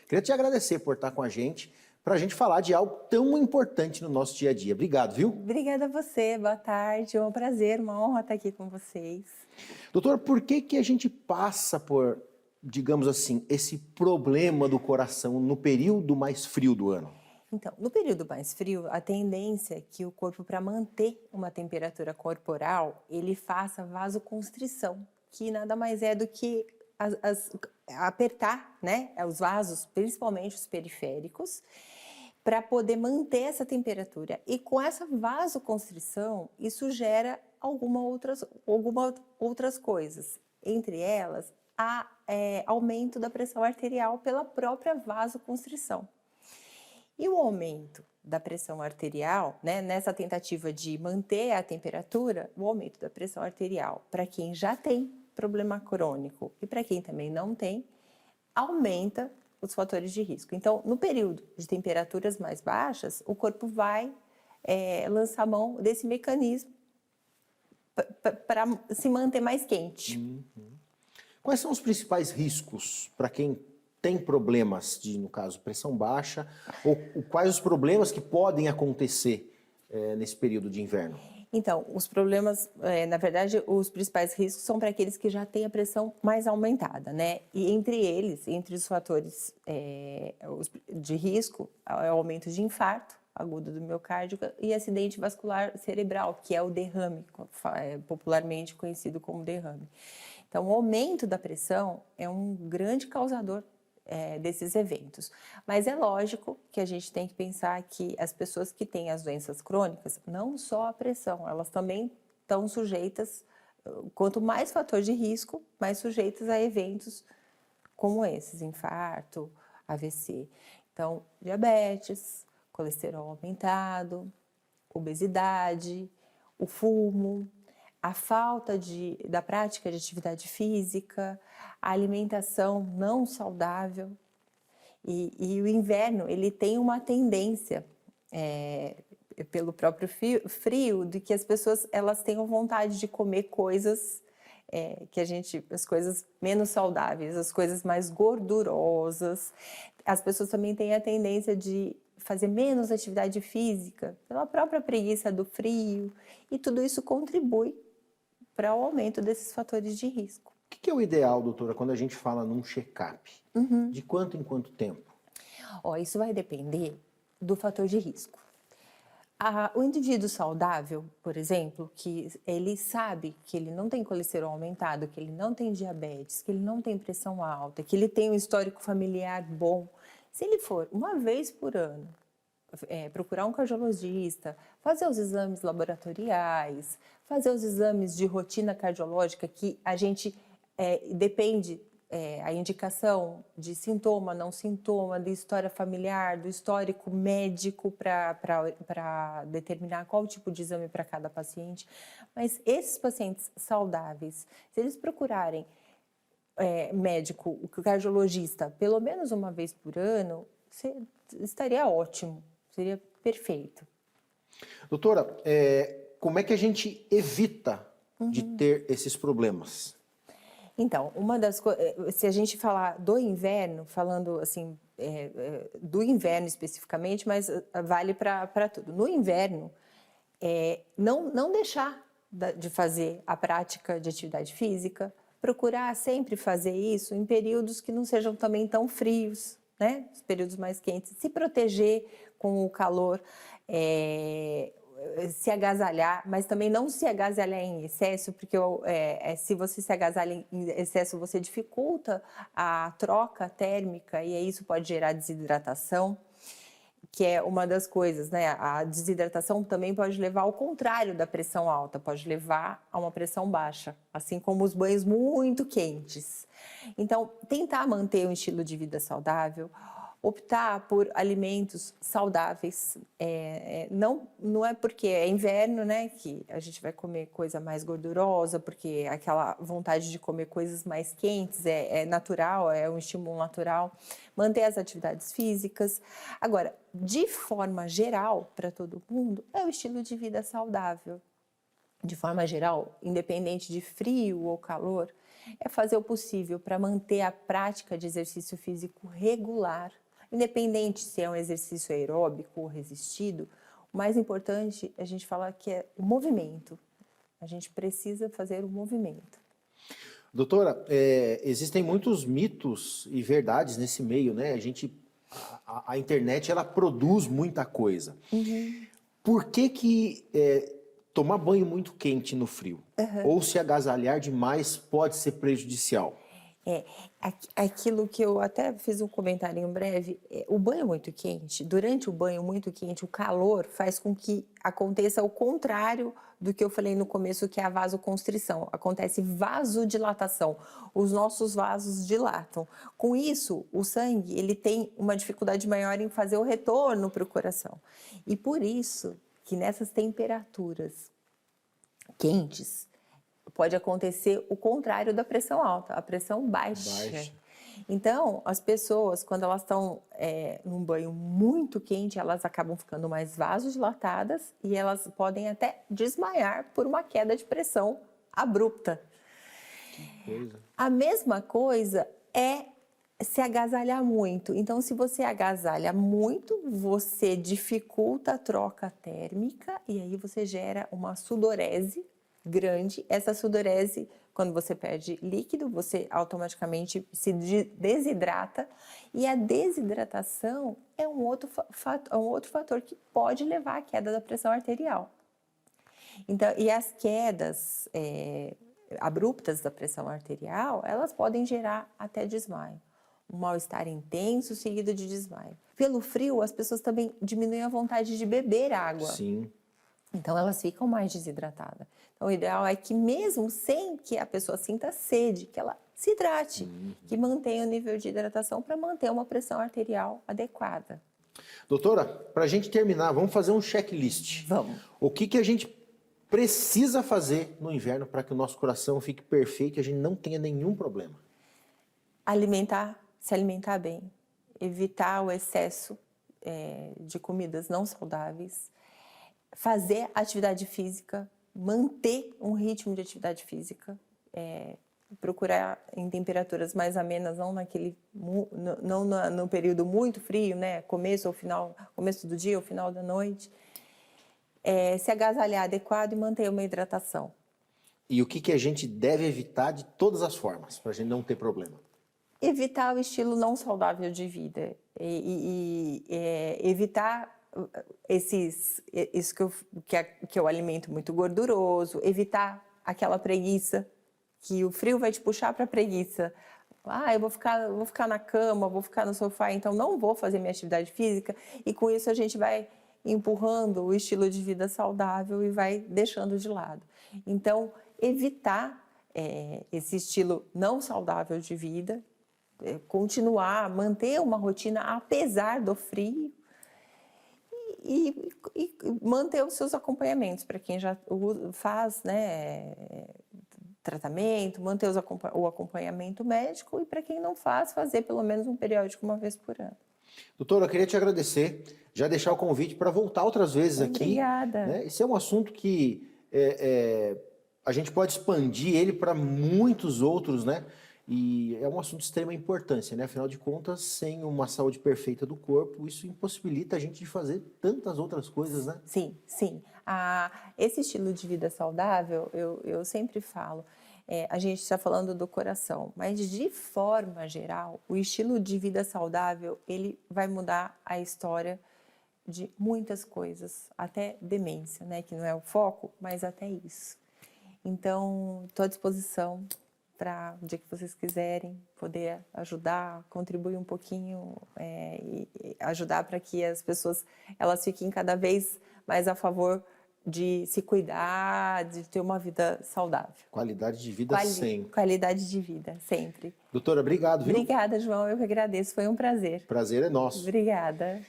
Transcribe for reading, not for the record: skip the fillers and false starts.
Queria te agradecer por estar com a gente, para a gente falar de algo tão importante no nosso dia a dia. Obrigado, viu? Obrigada a você, boa tarde, é um prazer, uma honra estar aqui com vocês. Doutor, por que que a gente passa por, digamos assim, esse problema do coração no período mais frio do ano? Então, no período mais frio, a tendência é que o corpo, para manter uma temperatura corporal, ele faça vasoconstrição, que nada mais é do que apertar, né, os vasos, principalmente os periféricos, para poder manter essa temperatura. E com essa vasoconstrição, isso gera algumas outras coisas. Entre elas, aumento da pressão arterial pela própria vasoconstrição. E o aumento da pressão arterial, né, nessa tentativa de manter a temperatura, o aumento da pressão arterial, para quem já tem problema crônico e para quem também não tem, aumenta os fatores de risco. Então, no período de temperaturas mais baixas, o corpo vai lançar mão desse mecanismo para se manter mais quente. Quais são os principais riscos para quem tem problemas de, no caso, pressão baixa, ou quais os problemas que podem acontecer nesse período de inverno? Então, os problemas, na verdade, os principais riscos são para aqueles que já têm a pressão mais aumentada, né? E entre eles, entre os fatores de risco, é o aumento de infarto agudo do miocárdio e acidente vascular cerebral, que é o derrame, popularmente conhecido como derrame. Então, o aumento da pressão é um grande causador desses eventos. Mas é lógico que a gente tem que pensar que as pessoas que têm as doenças crônicas, não só a pressão, elas também estão sujeitas, quanto mais fator de risco, mais sujeitas a eventos como esses, infarto, AVC. Então, diabetes, colesterol aumentado, obesidade, o fumo, a falta da prática de atividade física, a alimentação não saudável. E o inverno, ele tem uma tendência, pelo próprio frio, de que as pessoas elas tenham vontade de comer coisas as coisas menos saudáveis, as coisas mais gordurosas. As pessoas também têm a tendência de fazer menos atividade física pela própria preguiça do frio, e tudo isso contribui para o aumento desses fatores de risco. O que é o ideal, doutora, quando a gente fala num check-up? De quanto em quanto tempo? Isso vai depender do fator de risco. O indivíduo saudável, por exemplo, que ele sabe que ele não tem colesterol aumentado, que ele não tem diabetes, que ele não tem pressão alta, que ele tem um histórico familiar bom, se ele for uma vez por ano procurar um cardiologista, fazer os exames laboratoriais, fazer os exames de rotina cardiológica, que a gente depende a indicação de sintoma, não sintoma, de história familiar, do histórico médico para determinar qual tipo de exame para cada paciente. Mas esses pacientes saudáveis, se eles procurarem médico, o cardiologista, pelo menos uma vez por ano, estaria ótimo, seria perfeito. Doutora, como é que a gente evita de ter esses problemas? Então, se a gente falar do inverno, falando assim, do inverno especificamente, mas vale para tudo. No inverno, não deixar de fazer a prática de atividade física, procurar sempre fazer isso em períodos que não sejam também tão frios, né? Os períodos mais quentes, se proteger com o calor, se agasalhar, mas também não se agasalhar em excesso, porque se você se agasalha em excesso, você dificulta a troca térmica e aí isso pode gerar desidratação, que é uma das coisas, né? A desidratação também pode levar ao contrário da pressão alta, pode levar a uma pressão baixa, assim como os banhos muito quentes. Então, tentar manter um estilo de vida saudável, optar por alimentos saudáveis, não é porque é inverno, né, que a gente vai comer coisa mais gordurosa, porque aquela vontade de comer coisas mais quentes é natural, é um estímulo natural. Manter as atividades físicas. Agora, de forma geral, para todo mundo, é o estilo de vida saudável. De forma geral, independente de frio ou calor, é fazer o possível para manter a prática de exercício físico regular, independente se é um exercício aeróbico ou resistido. O mais importante, a gente fala que é o movimento. A gente precisa fazer o movimento. Doutora, existem muitos mitos e verdades nesse meio, né? A internet, ela produz muita coisa. Por que tomar banho muito quente no frio ou se agasalhar demais pode ser prejudicial? Aquilo que eu até fiz um comentário em breve, o banho muito quente, durante o banho muito quente, o calor faz com que aconteça o contrário do que eu falei no começo, que é a vasoconstrição. Acontece vasodilatação. Os nossos vasos dilatam. Com isso, o sangue ele tem uma dificuldade maior em fazer o retorno para o coração. E por isso que nessas temperaturas quentes, pode acontecer o contrário da pressão alta, a pressão baixa. Então, as pessoas, quando elas estão num banho muito quente, elas acabam ficando mais vasodilatadas e elas podem até desmaiar por uma queda de pressão abrupta. A mesma coisa é se agasalhar muito. Então, se você agasalha muito, você dificulta a troca térmica e aí você gera uma sudorese grande. Essa sudorese, quando você perde líquido, você automaticamente se desidrata. E a desidratação é um outro fator que pode levar à queda da pressão arterial. Então, e as quedas abruptas da pressão arterial, elas podem gerar até desmaio. Um mal-estar intenso seguido de desmaio. Pelo frio, as pessoas também diminuem a vontade de beber água. Sim. Então, elas ficam mais desidratadas. Então, o ideal é que mesmo sem que a pessoa sinta sede, que ela se hidrate, que mantenha o nível de hidratação para manter uma pressão arterial adequada. Doutora, para a gente terminar, vamos fazer um checklist. Vamos. O que a gente precisa fazer no inverno para que o nosso coração fique perfeito e a gente não tenha nenhum problema? Se alimentar bem, evitar o excesso de comidas não saudáveis, fazer atividade física, manter um ritmo de atividade física, procurar em temperaturas mais amenas, não no período muito frio, né? Começo do dia ou final da noite. Se agasalhar adequado e manter uma hidratação. E o que a gente deve evitar de todas as formas, para a gente não ter problema? Evitar o estilo não saudável de vida e evitar isso que é o alimento muito gorduroso, evitar aquela preguiça, que o frio vai te puxar para a preguiça. Eu vou ficar na cama, vou ficar no sofá, então não vou fazer minha atividade física. E com isso a gente vai empurrando o estilo de vida saudável e vai deixando de lado. Então, evitar esse estilo não saudável de vida, manter uma rotina apesar do frio e manter os seus acompanhamentos para quem já faz, né, tratamento, manter o acompanhamento médico e para quem não faz, fazer pelo menos um periódico uma vez por ano. Doutora, eu queria te agradecer, já deixar o convite para voltar outras vezes aqui. Obrigada. Né? Esse é um assunto que a gente pode expandir ele para muitos outros, né? E é um assunto de extrema importância, né? Afinal de contas, sem uma saúde perfeita do corpo, isso impossibilita a gente de fazer tantas outras coisas, né? Sim, sim. Esse estilo de vida saudável, eu sempre falo, a gente está falando do coração, mas de forma geral, o estilo de vida saudável, ele vai mudar a história de muitas coisas, até demência, né? Que não é o foco, mas até isso. Então, estou à disposição para o dia que vocês quiserem poder ajudar, contribuir um pouquinho e ajudar para que as pessoas elas fiquem cada vez mais a favor de se cuidar, de ter uma vida saudável. Qualidade de vida sempre. Qualidade de vida, sempre. Doutora, obrigado, viu? Obrigada, João. Eu que agradeço. Foi um prazer. Prazer é nosso. Obrigada.